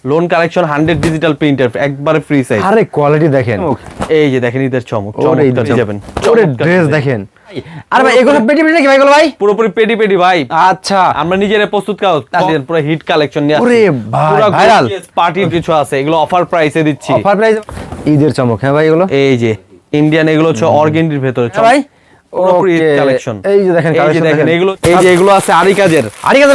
Loan collection 100 digital printer একবারে free size. আরে quality দেখেন, এই যে দেখেন ঈদের চমক চমৎকার যাবেন। ওরে ড্রেস দেখেন। আরে ভাই এগুলো পেটি পেটি নাকি ভাই এগুলো ভাই? পুরোপুরি পেডি পেডি ভাই। আচ্ছা আমরা নিজেরা প্রস্তুত কাজ পুরো হিট কালেকশন নিয়ে আসছি। ওরে ভাই ভাইরাল পার্টি কিছু আছে, এগুলো অফার প্রাইসে দিচ্ছি। অফার প্রাইস ঈদের চমক। হ্যাঁ ভাই এগুলো এই যে ইন্ডিয়ান, এগুলো হচ্ছে অর্গেন্ডির ভিতরে ভাই পুরোপুরি কালেকশন। এই যে দেখেন কালেকশন দেখেন, এগুলো এই যে এগুলো আছে আরি কাজের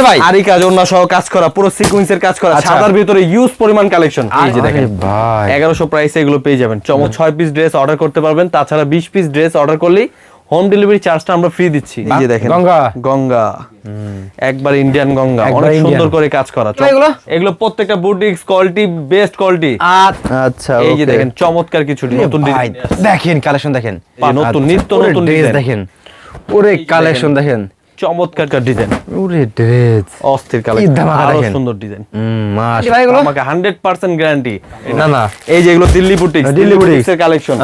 ভাই, আরি কাজ ওন্না সহ কাজ করা, পুরো সিকোয়েন্সের কাজ করা, সাদার ভিতরে ইউজ পরিমাণ কালেকশন। এই যে দেখেন ভাই 1100 প্রাইসে এগুলো পেয়ে যাবেন। চমক 6 পিস ড্রেস অর্ডার করতে পারবেন, তাছাড়া 20 পিস ড্রেস অর্ডার করলেই হোম ডেলিভারি চার্জটা আমরা ফ্রি দিচ্ছি। এই যে দেখেন গঙ্গা একবার ইন্ডিয়ান গঙ্গা, অনেক সুন্দর করে কাজ করা। এগুলো প্রত্যেকটা বুটিক্স কোয়ালিটি, বেস্ট কোয়ালিটি। আচ্ছা এই যে দেখেন চমৎকার কিছু নতুন ডিজাইন দেখেন, কালেকশন দেখেন, নতুন নিত্য নতুন ড্রেস দেখেন, ওরে কালেকশন দেখেন, চমৎকার ডিজাইন, ওরে ড্রেস অস্থির কালেকশন, আরো সুন্দর ডিজাইন। মাশাআল্লাহ আমাকে 100% গ্যারান্টি। না না এই যে এগুলো দিল্লি বুটিক্স এর কালেকশন,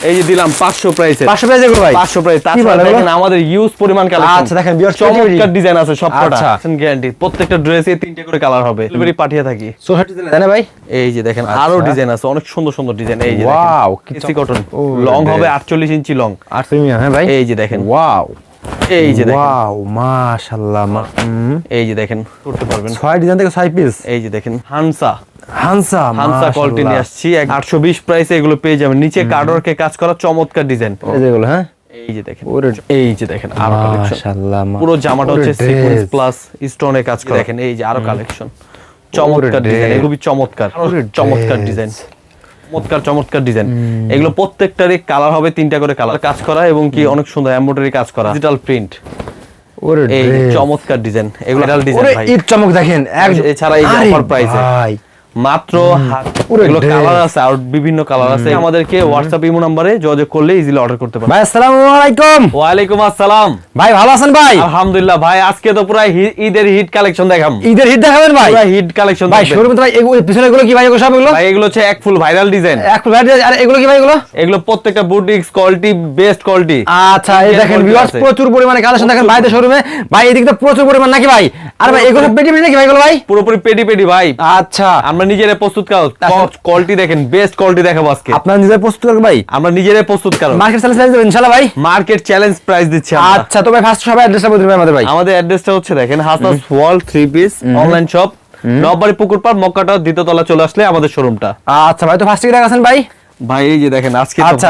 এই যে দিলাম 500 প্রাইসে। 500 প্রাইসে এগুলো ভাই, 500 প্রাইস। তাছাড়া দেখেন আমাদের ইউজ পরিমাণ কালেকশন। আচ্ছা দেখেন বিয়ার চমৎকার ডিজাইন আছে সবকটা, গ্যারান্টি। প্রত্যেকটা ড্রেসে 3টে করে কালার হবে, ডেলিভারি পাঠিয়ে থাকি। 64 ডিজাইন জানেন ভাই? এই যে দেখেন আরো ডিজাইন আছে, অনেক সুন্দর সুন্দর ডিজাইন। এই যে ওয়াও, দেখেন কটন লং হবে 48 ইঞ্চি লং, আর প্রিমিয়াম। হ্যাঁ ভাই এই যে দেখেন ওয়াও, এই যে দেখেন ওয়াও মাশাআল্লাহ। এই যে দেখেন করতে পারবেন 6 ডিজাইন থেকে 6 পিস। এই যে দেখেন হানসা হানসা কোয়ালিটি নিয়ে আসছি 820 প্রাইসে এগুলো পেয়ে যাবেন। নিচে কার্ডওয়ার্কে কাজ করা চমৎকার ডিজাইন। এই যেগুলো হ্যাঁ, এই যে দেখেন, এই যে দেখেন আরো কালেকশন। মাশাআল্লাহ পুরো জামাটা হচ্ছে সিকোয়েন্স প্লাস স্টোনে কাজ করা। দেখেন এই যে আরো কালেকশন, চমৎকার ডিজাইন, এগুলো চমৎকার চমৎকার ডিজাইন, চমৎকার ডিজাইন। এগুলো প্রত্যেকটারই কালার হবে 3টা করে কালার কাজ করা, এবং কি অনেক সুন্দর এমব্রয়ডারি কাজ করা, ডিজিটাল প্রিন্ট। ওরে এই চমৎকার ডিজাইন, এগুলো ভাইরাল ডিজাইন ভাই। ঈদ চমক দেখেন। এছাড়া এই যে অফার প্রাইসে মাত্র এগুলো কালার আছে, আর বিভিন্ন কালার আছে। আমাদেরকে হোয়াটসঅ্যাপ ইমো নম্বরে যোগাযোগ করলে ইজিলি অর্ডার করতে পারবেন। ভাই আসসালামু আলাইকুম। ওয়ালাইকুম আসসালাম। ভাই ভালো আছেন ভাই? আলহামদুলিল্লাহ ভাই, আজকে তো পুরো ঈদের হিট কালেকশন দেখাম। ঈদের হিট দেখাবেন ভাই? পুরো হিট কালেকশন ভাই শোরুমে তো ভাই এগুলো পিছনে এগুলো কি ভাই? এগুলো সব এগুলো ভাই এগুলো হচ্ছে এক ফুল ভাইরাল ডিজাইন, এক ফুল ভাইরাল। আর এগুলো কি ভাই? এগুলো প্রত্যেকটা বুটিক্স কোয়ালিটি, বেস্ট কোয়ালিটি। আচ্ছা এই দেখেন ভিউয়ার্স, প্রচুর পরিমাণে কালেকশন দেখেন ভাইদের শোরুমে। ভাই এদিকে তো প্রচুর পরিমাণ নাকি ভাই? আর ভাই এগুলো পেটি পেটি নাকি ভাই এগুলো ভাই? পুরোপুরি পেডি পেডি ভাই। আচ্ছা আমরা নিজেরাই প্রস্তুত কাজ, কোয়ালিটি দেখেন, বেস্ট কোয়ালিটি দেখাবো আজকে। আপনারা নিজে প্রস্তুত করেন ভাই? আমরা নিজেরাই প্রস্তুত কারণ মার্কেট চ্যালেঞ্জ প্রাইস দেবেন ইনশাআল্লাহ ভাই? মার্কেট চ্যালেঞ্জ প্রাইস দিচ্ছি আমরা। আচ্ছা তো ভাই ফার্স্ট সবাই অ্যাড্রেসটা বলে দিবেন আমাদের ভাই। আমাদের অ্যাড্রেসটা হচ্ছে দেখেন হাসাস ওয়াল 3 পিস অনলাইন শপ, নববাড়ি পুকুর পাড় মক্কাটা দ্বিতীয় তলা চলে আসলে আমাদের শোরুমটা। আচ্ছা ভাই তো ফার্স্ট কি রাখছেন ভাই? ভাই এই যে দেখেন আজকে আচ্ছা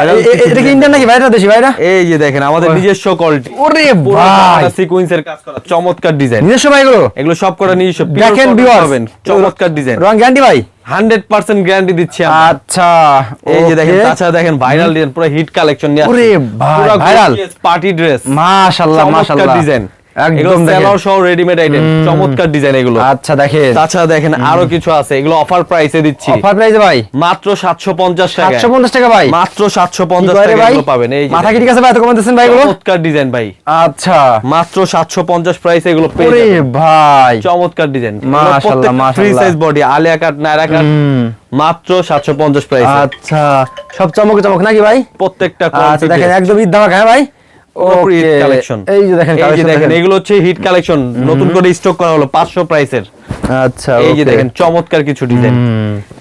এটা কি ইন্ডিয়ান নাকি ভাই? এটা দেশি ভাইরা? এই যে দেখেন আমাদের নিজস্ব কোয়ালিটি। ওরে ভাই সিকোয়েন্সের কাজ করা চমৎকার ডিজাইন, নিজস্ব ভাই এগুলো? এগুলো সব করা নিজস্ব। দেখেন ভিউয়ার্স চমৎকার ডিজাইন, রং গ্যারান্টি ভাই 100% গ্যারান্টি দিচ্ছি আমরা। আচ্ছা এই যে দেখেন, তাছাড়া দেখেন ভাইরাল ডিজাইন, পুরো হিট কালেকশন নিয়ে আসছে। ওরে ভাই ভাইরাল পার্টি ড্রেস, মাশাআল্লাহ মাশাআল্লাহ ডিজাইন, একদম সেলার সহ রেডিমেড আইটেম, চমৎকার ডিজাইন এগুলো। আচ্ছা দেখেন, তাছাড়া দেখেন আরো কিছু আছে, এগুলো অফার প্রাইসে দিচ্ছি। অফার প্রাইসে ভাই মাত্র 750 টাকা। 750 টাকা ভাই? মাত্র 750 টাকা এগুলো পাবেন। এই যে মাথা কি ঠিক আছে ভাই? এত কম দিচ্ছেন ভাই এগুলো? চমৎকার ডিজাইন ভাই। আচ্ছা মাত্র 750 প্রাইসে এগুলো পেয়ে ওরে যাবেন ভাই চমৎকার ডিজাইন, মাশাআল্লাহ মাশাআল্লাহ। ফ্রি সাইজ বডি, আলিয়া কাট, নায়রা কাট, মাত্র 750 প্রাইসে। আচ্ছা সব চমক চমক নাকি ভাই? প্রত্যেকটা আচ্ছা দেখেন একদম ঈদ ধামাকা। হ্যাঁ ভাই ওকে কালেকশন। এই যে দেখেন কালেকশন দেখেন, এগুলো হচ্ছে হিট কালেকশন, নতুন করে স্টক করা হলো 500 প্রাইসের। আচ্ছা এই যে দেখেন চমৎকার কিছু ডিজাইন,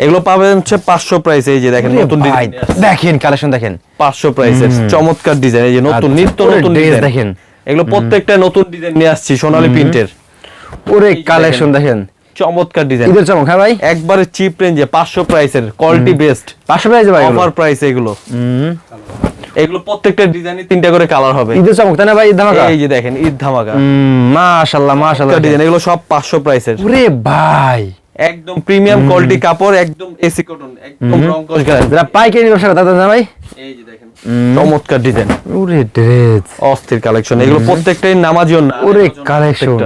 এগুলো পাবেন হচ্ছে 500 প্রাইসে। এই যে দেখেন নতুন ডিজাইন, দেখেন কালেকশন দেখেন 500 প্রাইসের চমৎকার ডিজাইন। এই যে নতুন নিত্য নতুন ডিজাইন দেখেন, এগুলো প্রত্যেকটা নতুন ডিজাইন নিয়ে আসছি সোনালী প্রিন্টের। ওরে কালেকশন দেখেন চমৎকার ডিজাইন, ঈদের চমক। হ্যাঁ ভাই একবারে চিপ রেঞ্জে 500 প্রাইসের, কোয়ালিটি বেস্ট, 500 প্রাইসে ভাই অফার প্রাইসে এগুলো। এগুলো প্রত্যেকটা ডিজাইনে 3টা করে কালার হবে। ঈদের চমক তাই না ভাই? ঈদ ধামাকা। এই যে দেখেন ঈদ ধামাকা, মাশাআল্লাহ মাশাআল্লাহ ডিজাইন, এগুলো সব 500 প্রাইসের। ওরে ভাই একদম প্রিমিয়াম কোয়ালিটি কাপড়, একদম এসি কটন, একদম রংকশ গ্যারান্টি। যারা পাইকারি ব্যবসা করে তাদের না ভাই? এই যে দেখেন চমৎকার ডিজাইন, ওরে ড্রেস অস্থির কালেকশন, এগুলো প্রত্যেকটাই নামাজিও না। ওরে কালেকশন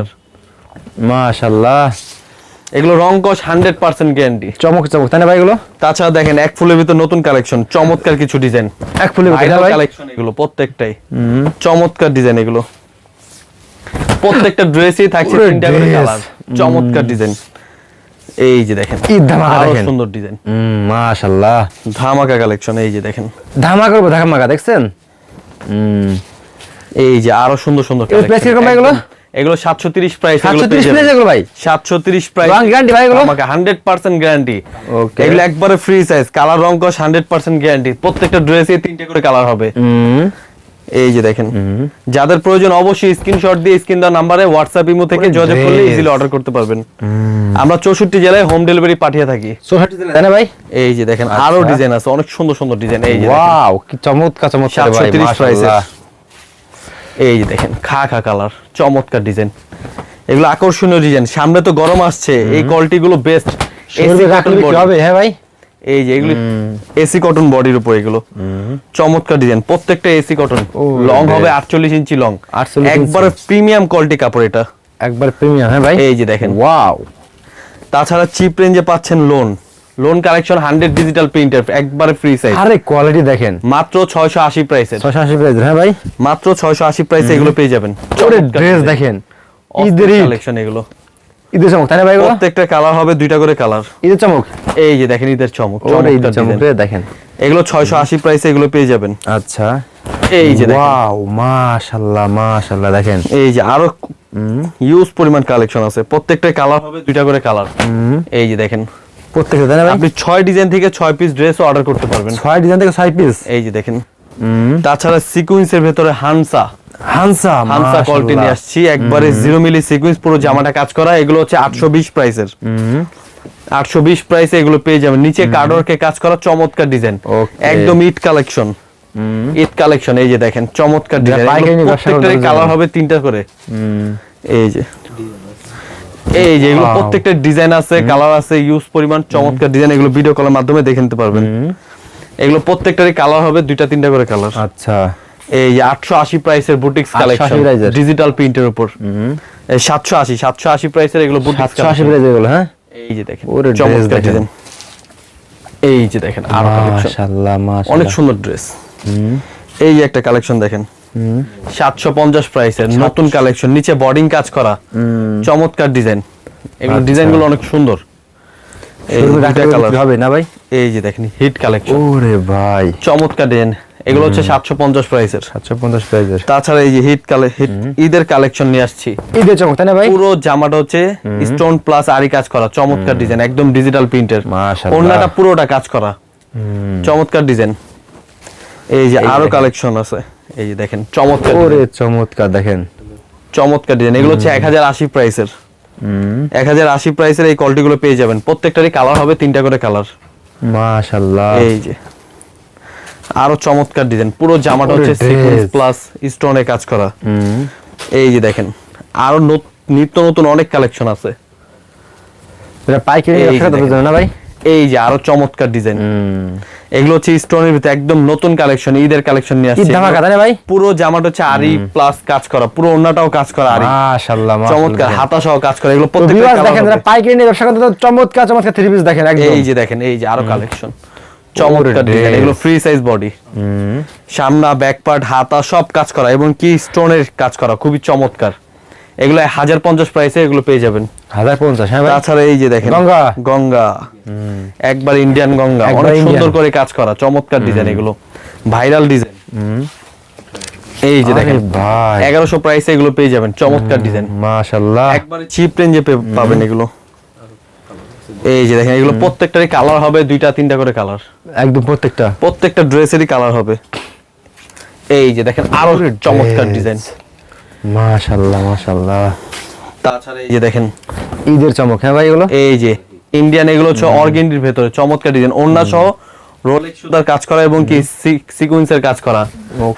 মাশাআল্লাহ, এগুলো রংকশ 100% গ্যারান্টি, চমক চমক তাই না ভাই এগুলো? তাছাড়া দেখেন এক ফুলের ভিতর নতুন কালেকশন, চমৎকার কিছু ডিজাইন, এক ফুলের ভিতর ভাই কালেকশন, এগুলো প্রত্যেকটাই চমৎকার ডিজাইন। এগুলো প্রত্যেকটা ড্রেসই থাকছে 3টা করে কালার, চমৎকার ডিজাইন। এই যে দেখেন ঈদ ধামাকা আরো দেখেন, সুন্দর ডিজাইন, মাশাআল্লাহ ধামাকা কালেকশন। এই যে দেখেন ধামাকা দেখছেন? এই যে আরো সুন্দর সুন্দর প্রাইস কিরকম ভাই এগুলো? এগুলো 730 প্রাইস, 730 প্রাইস এগুলো ভাই, 730 প্রাইস। রং গ্যারান্টি ভাই এগুলো? আমাকে 100% গ্যারান্টি। ওকে, এগুলো একবারে ফ্রি সাইজ, কালার রং কস 100% গ্যারান্টি। প্রত্যেকটা ড্রেসে 3টে করে কালার হবে। এই যে দেখেন, যাদের প্রয়োজন অবশ্যই স্ক্রিনশট দিয়ে স্ক্রিন দেওয়া নম্বরে হোয়াটসঅ্যাপ ইমো থেকে যোগাযোগ করলে ইজিলি অর্ডার করতে পারবেন। আমরা 64 জেলায় হোম ডেলিভারি পাঠিয়ে থাকি। 64 জেলায়, তাই না ভাই? এই যে দেখেন আরো ডিজাইন আছে, অনেক সুন্দর সুন্দর ডিজাইন। এই যে ওয়াও, কি চমৎকার চমৎকার ভাই, 730 প্রাইসের। মাশাআল্লাহ। এই যে দেখেন খা কালার, চমৎকার ডিজাইন। এগুলো আকর্ষণীয় ডিজাইন। সামনে তো গরম আসছে, এই কোয়ালিটি গুলো বেস্ট। শরীরে রাখলে কি হবে? হ্যাঁ ভাই, এই যে এগুলো এসি কটন বডির উপর, এগুলো চমৎকার ডিজাইন। প্রত্যেকটা এসি কটন, লং হবে 48 ইঞ্চি লং, 48 একবারে প্রিমিয়াম কোয়ালিটি কাপড় এটা, একবার প্রিমিয়াম। হ্যাঁ ভাই, এই যে দেখেন। ওয়াও। তাছাড়া চিপ রেঞ্জে পাচ্ছেন লোন কালেকশন 100 ডিজিটাল প্রিন্টার, একবারে ফ্রি সাইজ। আরে কোয়ালিটি দেখেন, মাত্র 680 প্রাইসে, 680 প্রাইস। হ্যাঁ ভাই, মাত্র 680 প্রাইসে এগুলো পেয়ে যাবেন। ওরে ড্রেস দেখেন, ঈদের কালেকশন এগুলো, ঈদের চমক, তাই না ভাই? প্রত্যেকটা কালার হবে 2টা করে কালার। ঈদের চমক, এই যে দেখেন ঈদের চমক, ওরে ঈদের চমৎকার চমক ডিজাইন। দেখেন, এগুলো 680 প্রাইসে এগুলো পেয়ে যাবেন। আচ্ছা, এই যে দেখেন, ওয়াও, মাশাআল্লাহ মাশাআল্লাহ। দেখেন এই যে আরো ইউজ পরিমাণ কালেকশন আছে, প্রত্যেকটা কালার হবে 2টা করে কালার। এই যে দেখেন, প্রত্যেকটা, তাই না ভাই? আপনি 6 ডিজাইন থেকে 6 পিস ড্রেস অর্ডার করতে পারবেন। 6 ডিজাইন থেকে 6 পিস। এই যে দেখেন, তাছাড়া সিকোয়েন্সের ভেতরে হানসা কোয়ালিটি নিয়ে আসছি, একবারে 0 মিলি সিকোয়েন্স, পুরো জামাটা কাজ করা। এগুলো হচ্ছে 820 প্রাইসের, 820 প্রাইসে এগুলো পেয়ে যাবেন। নিচে কার্ডওয়ার্কে কাজ করা চমৎকার ডিজাইন, একদম ঈদ কালেকশন, ঈদ কালেকশন। এই যে দেখেন চমৎকার ডিজাইন, প্রত্যেকটারই কালার হবে 3টা করে। এই যে এগুলো প্রত্যেকটা ডিজাইন আছে, কালার আছে, ইউজ পরিমাণ চমৎকার ডিজাইন। এগুলো ভিডিও কলের মাধ্যমে দেখে নিতে পারবেন। এগুলো প্রত্যেকটারই কালার হবে 2টা 3টা করে কালার। আচ্ছা, এই যে 880 প্রাইসের বুটিক্স কালেকশন, ডিজিটাল প্রিন্টের উপর। 780 প্রাইসের এগুলো বুটিক্স 780 প্রাইস এগুলো। হ্যাঁ, এই যে দেখেন ওরে চমৎকার ড্রেস ডিজাইন। এই যে দেখেন আরো কালেকশন, মাশাআল্লাহ মাশাআল্লাহ, অনেক সুন্দর ড্রেস। এই যে একটা কালেকশন দেখেন, 750 প্রাইসের নতুন কালেকশন, নিচে বর্ডিং কাজ করা, চমৎকার ডিজাইন। এগুলো ডিজাইনগুলো অনেক সুন্দর। এই দুইটা কালার হবে না ভাই? এই যে দেখেন হিট কালেকশন, ওরে ভাই, চমৎকার ডিজাইন। এগুলো হচ্ছে 750 প্রাইসের, 750 প্রাইসের। তাছাড়া এই যে হিট ঈদের কালেকশন নিয়ে আসছি। ঈদের চমক, তাই না ভাই? পুরো জামাটা হচ্ছে স্টোন প্লাস আরি কাজ করা, চমৎকার ডিজাইন, একদম ডিজিটাল প্রিন্টের। মাশাআল্লাহ, ওড়নাটা পুরোটা কাজ করা, চমৎকার ডিজাইন। এই যে আরো কালেকশন আছে, এই যে দেখেন চমৎকার, ওরে চমৎকার দেখেন, চমৎকার ডিজাইন। এগুলো হচ্ছে 1080 প্রাইসের, 1080 প্রাইসের এই কোয়ালিটি গুলো পেয়ে যাবেন। প্রত্যেকটারই কালার হবে 3টা করে কালার। মাশাআল্লাহ, এই যে আরো চমৎকার ডিজাইন, পুরো জামাটা হচ্ছে সিকোয়েন্স প্লাস স্টোনে কাজ করা। এই যে দেখেন আরো নিত্য নতুন অনেক কালেকশন আছে। এটা পাইকারি ব্যবসা করতে জানেন না ভাই? এই যে আরো চমৎকার ডিজাইন, এগুলো হচ্ছে স্টোনের ভিতরে একদম নতুন কালেকশন, ঈদের কালেকশন নিয়ে আসছে। ধামাকা, তাই না ভাই? পুরো জামাটা হচ্ছে আরি প্লাস কাজ করা, পুরো ওড়নাটাও কাজ করা আরি, মাশাআল্লাহ চমৎকার, হাতা সহ কাজ করা। এগুলো প্রত্যেকটা কালার দেখেন, যারা পাইকারি নিয়ে ব্যবসা করতে চমৎকার চমৎকার 3 পিস দেখেন একদম। এই যে দেখেন, এই যে আরো কালেকশন, চমৎকার ডিজাইন। এগুলো ফ্রি সাইজ বডি, সামনা ব্যাক পার্ট হাতা সব কাজ করা এবং কি স্টোনের কাজ করা, খুবই চমৎকার। এগুলো 1050 প্রাইসে এগুলো পেয়ে যাবেন। 1050? হ্যাঁ ভাই। তাছাড়া এই যে দেখেন গঙ্গা, একবার ইন্ডিয়ান গঙ্গা, অনেক সুন্দর করে কাজ করা, চমৎকার ডিজাইন। এগুলো ভাইরাল ডিজাইন। এই যে দেখেন ভাই 1100 প্রাইসে এগুলো পেয়ে যাবেন, চমৎকার ডিজাইন, মাশাআল্লাহ, একবারে চিপ রেঞ্জে পাবেন এগুলো। এই যে দেখেন এগুলো প্রত্যেকটারই কালার হবে 2টা 3টা করে কালার, একদম প্রত্যেকটা ড্রেসেরই কালার হবে। এই যে দেখেন আরো চমৎকার ডিজাইন, মাশাআল্লাহ মাশাআল্লাহ। তাছাড়া এই যে দেখেন ঈদের চমক। হ্যাঁ ভাই, এগুলো এই যে ইন্ডিয়ান, এগুলো হচ্ছে অর্গেন্ডির ভেতরে চমৎকার ডিজাইন, ওড়না সহ রোলেক্স সুতার কাজ করা এবং কি সিকোয়েন্সের কাজ করা।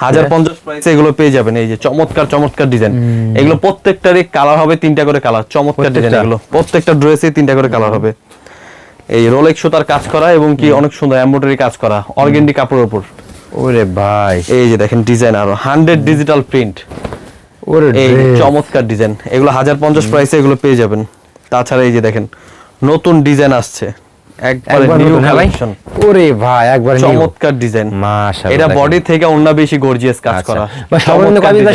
1050 প্রাইসে এগুলো পেয়ে যাবেন। এই যে চমৎকার ডিজাইন, এগুলো প্রত্যেকটারই কালার হবে 3টা করে কালার, চমৎকার ডিজাইন। এগুলো প্রত্যেকটা ড্রেসে 3টা করে কালার হবে। এই রোলেক্স সুতার কাজ করা এবং কি অনেক সুন্দর এমব্রয়ডারি কাজ করা অর্গেন্ডি কাপড়ের উপর। ওরে ভাই, এই যে দেখেন ডিজাইন আরো 100 ডিজিটাল প্রিন্ট, ওরে এই চমৎকার ডিজাইন। এগুলো 1050 প্রাইসে এগুলো পেয়ে যাবেন। তাছাড়া এই যে দেখেন নতুন ডিজাইন আসছে, একবারে নিউ কালেকশন। ওরে ভাই, একবারে চমৎকার ডিজাইন, মাশাআল্লাহ। এটা বডি থেকে ওন্না বেশি গর্জিয়াস কাজ করা। সর্বনিম্ন কয় পিস?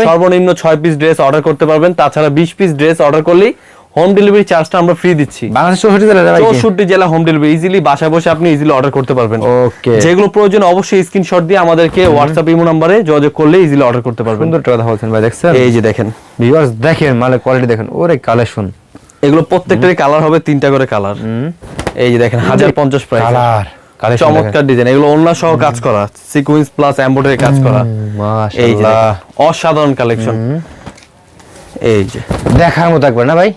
সর্বনিম্ন 6 পিস ড্রেস অর্ডার করতে পারবেন। তাছাড়া 20 পিস ড্রেস অর্ডার করলেই হোম ডেলিভারি চার্জটা আমরা ফ্রি দিচ্ছি। বাংলাদেশ 64 জেলা ভাই, 64 জেলা হোম ডেলিভারি, ইজিলি বাসায় বসে আপনি ইজিলি অর্ডার করতে পারবেন। ওকে, যেগুলো প্রয়োজন অবশ্যই স্ক্রিনশট দিয়ে আমাদেরকে হোয়াটসঅ্যাপ ইমো নম্বরে যোগাযোগ করলে ইজিলি অর্ডার করতে পারবেন। সুন্দর কথা বলছেন ভাই, দেখছেন? এই যে দেখেন ভিউয়ার্স দেখেন মালের কোয়ালিটি দেখেন, ওরে কালেকশন। এগুলো প্রত্যেকটারই কালার হবে 3টা করে কালার। এই যে দেখেন 1050 প্রাইস, কালার কালেকশন চমৎকার ডিজাইন, এগুলো ওন্না সহ কাজ করা, সিকোয়েন্স প্লাস এমব্রয়ডারি কাজ করা। এই যে মাশাআল্লাহ, দেখেন, অসাধারণ কালেকশন। এই যে দেখার মতো একবার না ভাই,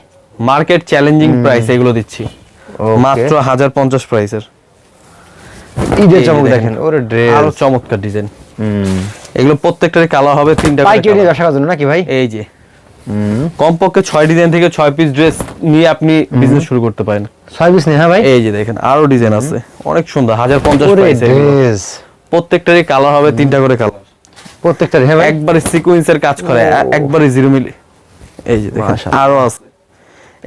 মার্কেট চ্যালেঞ্জিং প্রাইস এগুলো দিচ্ছি ওকে। মাত্র 1050 প্রাইসের। ঈদের এই যে চমক দেখেন, দেখেন, ওরে ড্রেস আরো চমৎকার ডিজাইন। এগুলো প্রত্যেকটারই কালার হবে 3টা করে পাইকারি colour। ব্যবসা করার জন্য নাকি ভাই? এই যে কমপক্ষে 6 ডিজাইন থেকে 6 পিস ড্রেস নিয়ে আপনি বিজনেস শুরু করতে পারেন। 6 পিস নেই হ্যাঁ ভাই? এই যে দেখেন আরো ডিজাইন আছে, অনেক সুন্দর। 1050 ওরে প্রাইসে ড্রেস প্রত্যেকটারই কালার হবে 3টা করে কালার। প্রত্যেকটা হ্যাঁ ভাই? একবারে সিকোয়েন্সের কাজ করে, একবারে জিরো মিলি। এই যে দেখেন মাশাআল্লাহ। আরো আছে,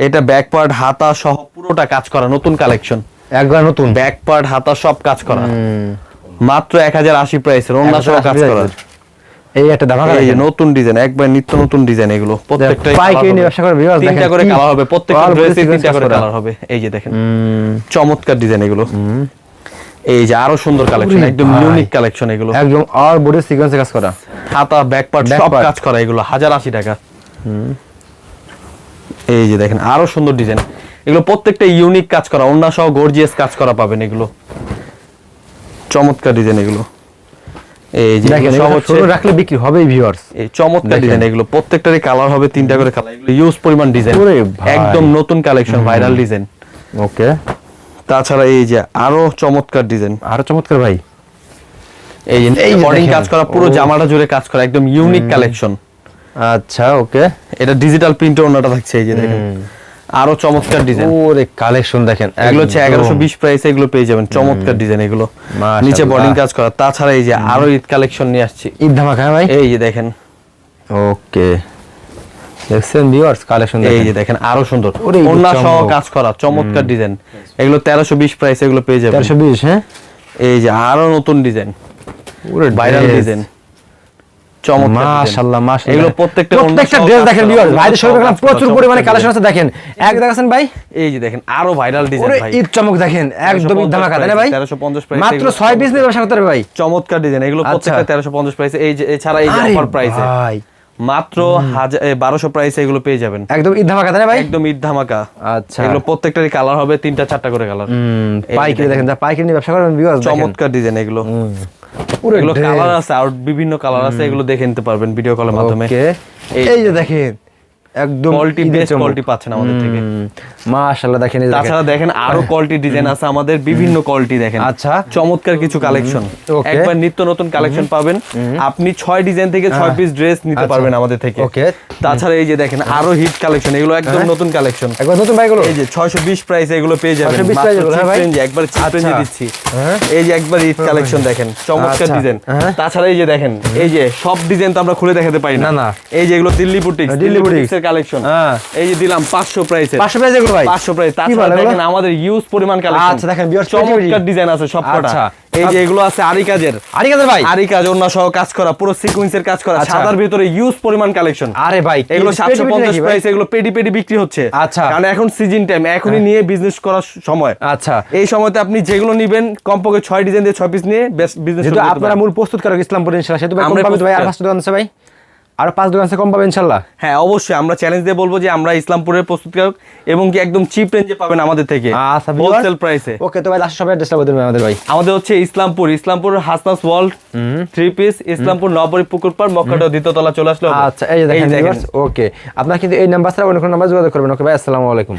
এটা ব্যাক পার্ট হাতা সহ পুরোটা কাজ করা, নতুন কালেকশন। একবার নতুন ব্যাক পার্ট হাতা সব কাজ করা, মাত্র 1080 প্রাইসের, অন্য সহ কাজ করা। এই একটা দাম এই যে নতুন ডিজাইন, একবার নিত্য নতুন ডিজাইন, এগুলো প্রত্যেকটাই পাইকারি নিয়ে ব্যবসা করে ভিউয়ার্স দেখেন, 3টা করে কি কালার হবে, প্রত্যেকটা all ড্রেসে sequence 3টা করে করা। কালার হবে। এই যে দেখেন চমৎকার ডিজাইন এগুলো। এই যে আরো সুন্দর কালেকশন, ওরে একদম ভাই। ইউনিক কালেকশন এগুলো। একদম অল বডি সিকোয়েন্সে কাজ করা, হাতা ব্যাক পার্ট Back সব part। কাজ করা, এগুলো 1080 টাকা। এই যে দেখেন আরো সুন্দর ডিজাইন, এগুলো প্রত্যেকটা ইউনিক কাজ করা, অন্য সহ গর্জিয়াস কাজ করা পাবেন। এগুলো চমৎকার ডিজাইন এগুলো। এই যে দেখেন এগুলো সব সব হচ্ছে ছোট রাখলে বিক্রি হবেই ভিউয়ার্স। এই চমৎকার দেখেন। ডিজাইন, এগুলো প্রত্যেকটারই কালার হবে 3টা করে কালার। এগুলো ইউজ পরিমাণ ডিজাইন, ওরে ভাই। একদম নতুন কালেকশন, ভাইরাল ডিজাইন। ওকে, তাছাড়া এই যে আরো চমৎকার ডিজাইন, আরো চমৎকার ভাই। এই যে এই যে বডিং দেখেন। কাজ করা, পুরো ও। জামাটা জুড়ে কাজ করা, একদম ইউনিক কালেকশন। আচ্ছা ওকে, এটা ডিজিটাল প্রিন্টের ওনাটা থাকছে। এই যে দেখেন আরো চমৎকার ডিজাইন, ওরে কালেকশন দেখেন, এগুলো হচ্ছে 1120 প্রাইসে এগুলো পেয়ে যাবেন। চমৎকার ডিজাইন এগুলো, মাশাআল্লাহ। নিচে বডিং কাজ করা। তাছাড়া এই যে আরো ঈদ কালেকশন নিয়ে আসছি। ঈদ ধামাকা হ্যাঁ ভাই? এই যে দেখেন, ওকে, দেখছেন ভিউয়ার্স কালেকশন এই দেখেন, যে দেখেন আরো সুন্দর, ওরে ঈদের ওন্না সহ চমক। কাজ করা, চমৎকার ডিজাইন। এগুলো 1320 প্রাইসে এগুলো পেয়ে যাবেন। 420 হ্যাঁ? এই যে আরো নতুন ডিজাইন, ওরে ভাইরাল dress। ডিজাইন, চমৎকার ডিজাইন। মাশাআল্লাহ মাশাআল্লাহ, এগুলো প্রত্যেকটা ড্রেস দেখেন ভিউয়ার্স, ভাইদের শরীরে দেখলাম প্রচুর পরিমাণে কালেকশন আছে। দেখেন এক দেখাছেন ভাই, এই যে দেখেন আরো ভাইরাল ডিজাইন ওরে ভাই। ঈদ চমক দেখেন, একদম ঈদ ধামাকা তাই না ভাই? 1350 প্রাইসে মাত্র 6 পিস নিয়ে ব্যবসা করতে পারবে ভাই। চমৎকার ডিজাইন, এগুলো আচ্ছা। প্রত্যেকটা 1350 প্রাইসে। এই যে এছাড়া এই যে আরে অফার প্রাইসে ভাই, মাত্র 1200 প্রাইসে এগুলো পেয়ে যাবেন। একদম ঈদ ধামাকা তাই না ভাই? একদম ঈদ ধামাকা। আচ্ছা, এগুলো প্রত্যেকটারই কালার হবে 3টা 4টা করে কালার। পাইকারি দেখেন, যা পাইকারি নিয়ে ব্যবসা করবেন ভিউয়ার্স দেখেন, চমৎকার ডিজাইন এগুলো। পুরো এগুলো dress। কালার আছে আর বিভিন্ন কালার আছে, এগুলো দেখে নিতে পারবেন ভিডিও কলের মাধ্যমে। ওকে, এই যে দেখেন একদম কোয়ালিটি, ঈদের বেস্ট চমক। কোয়ালিটি পাচ্ছেন আমাদের থেকে। মাশাআল্লাহ দেখেন, এই যে দেখেন। তাছাড়া দেখেন আরো কোয়ালিটি ডিজাইন আছে আমাদের, বিভিন্ন কোয়ালিটি দেখেন। আচ্ছা। চমৎকার কিছু কালেকশন, ওকে। একবার নিত্য নতুন কালেকশন পাবেন। আপনি 6 ডিজাইন থেকে 6 পিস ড্রেস নিতে আচ্ছা। পারবেন আমাদের থেকে। ওকে। তাছাড়া এই যে দেখেন আরো হিট কালেকশন, এগুলো একদম নতুন কালেকশন। একবার নতুন ভাইগুলো, এই যে 620 প্রাইসে এগুলো পেয়ে যাবেন। 620 মাত্র প্রাইসে এগুলো, হ্যাঁ cheap ভাই? range এ, একবার চিপ রেঞ্জে আচ্ছা। দিচ্ছি। হ্যাঁ। এই যে একবার হিট কালেকশন দেখেন, চমৎকার আচ্ছা। ডিজাইন। হ্যাঁ। তাছাড়া এই যে দেখেন, এই যে সব ডিজাইন তো আমরা খুলে দেখাতে পারি না। না, না। এই যে এগুলো দিল্লি বুটিক্স, দিল্লি বুটিক্স এর কালেকশন। হ্যাঁ। এই যে দিলাম 500 প্রাইসে। 500 প্রাইস এগুলো ভাই? 500 প্রাইস। কি তাছাড়া বলে এগুলো? দেখেন আমাদের ইউজ পরিমাণ কালেকশন। আচ্ছা, দেখেন, বিয়ার চমৎকার ডিজাইন আছে সবকটা। আচ্ছা। এই যে এগুলো আছে আরি কাজের, আরে কাদের ভাই? আরি কাজ ওন্না সহ কাজ করা, পুরো সিকোয়েন্সের কাজ করা, আচ্ছা। সাদার ভিতরে ইউজ পরিমাণ কালেকশন। আরে ভাই, এগুলো পেটি পেটি 750 নাকি ভাই? প্রাইস, এগুলো পেডি পেডি বিক্রি হচ্ছে। আচ্ছা। কারণ এখন সিজন টাইম, এখনই নিয়ে বিজনেস করার সময়। আচ্ছা, এই সময়তে আপনি যেগুলো নেবেন কমপক্ষে 6 ডিজাইন দিয়ে 6 পিস নিয়ে বিজনেস যেহেতু আপনারা মূল প্রস্তুতকারক ইসলামপুর ইনশাআল্লাহ, সেহেতু ভাই কম আমরা পাবে তো ভাই। আর প্রস্তুতকারক। 5 দোকান আছে ভাই, আর 5 দোকান আছে কম পাবে ইনশাআল্লাহ। হ্যাঁ অবশ্যই, আমরা চ্যালেঞ্জ দিয়ে বলবো যে আমরা ইসলামপুরের প্রস্তুতকারক এবং কি একদম চিপ রেঞ্জে পাবেন আমাদের থেকে, আচ্ছা, হোলসেল প্রাইসে। ওকে, তো ভাই লাস্ট সবাই অ্যাড্রেসটা বলে দেবেন আমাদের ভাই। আমাদের হচ্ছে ইসলামপুর হাসনাস ওয়ার্ল্ড 3 পিস, ইসলামপুর নবরী পুকুর পাড়, মক্কাটা দ্বিতীয় তলা চলে আসলে হবে। আচ্ছা, এই যে দেখেন, ওকে, আপনারা কিন্তু এই নাম্বার ছাড়া অন্য কোনো নাম্বার যোগাযোগ করবেন। ওকে ভাই, আসসালামু আলাইকুম।